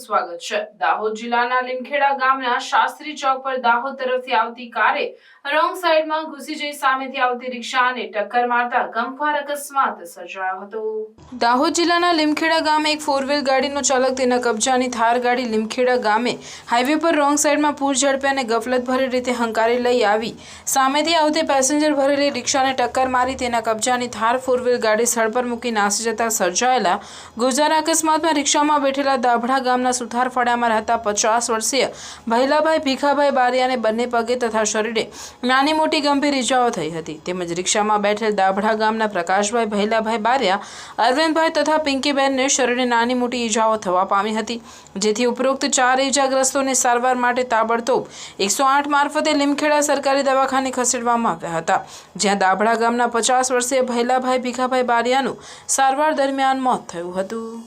સ્વાગત છે। દાહોદ જિલ્લાના લીમખેડા ગામના શાસ્ત્રી ચોક પર દાહોદ તરફથી આવતી કારે રોંગ સાઈડમાં ઘૂસી જઈ સામેથી આવતી રિક્ષાને ટક્કર મારતા ગમખ્વાર અકસ્માત સર્જાયો હતો। દાહોદ જિલ્લાના લીમખેડા ગામે એક 4 વ્હીલ ગાડીનો ચાલક તેના કબજાની થાર ગાડી લીમખેડા ગામે હાઈવે પર રોંગ સાઈડમાં પૂર ઝડપે અને ગફલતભરી રીતે હંકારી લઈ આવી સામેથી આવતી પેસેન્જર ભરેલી રિક્ષાને ટક્કર મારી તેના કબજાની થાર 4 વ્હીલ ગાડી સ્થળ પર મૂકી નાસી જતા સર્જાયેલા ગુજારા અકસ્માતમાં રિક્ષામાં બેઠેલા દાભડા ગામના સુથારફળિયામાં રહેતા 50 વર્ષીય ભૈલાભાઈ ભીખાભાઈ બારિયાને બંને પગે તથા શરીરે નાની મોટી ગંભીર ઇજાઓ થઈ હતી। તેમજ રિક્ષામાં બેઠેલ દાભડા ગામના પ્રકાશભાઈ ભૈલાભાઈ બારિયા, અરવિંદભાઈ તથા પિંકીબેનને શરીરે નાની મોટી ઇજાઓ થવા પામી હતી, જેથી ઉપરોક્ત 4 ઇજાગ્રસ્તોને સારવાર માટે તાબડતોબ 108 મારફતે લીમખેડા સરકારી દવાખાને ખસેડવામાં આવ્યા હતા, જ્યાં દાભડા ગામના 50 વર્ષીય ભૈલાભાઈ ભીખાભાઈ બારિયાનું સારવાર દરમિયાન મોત થયું હતું।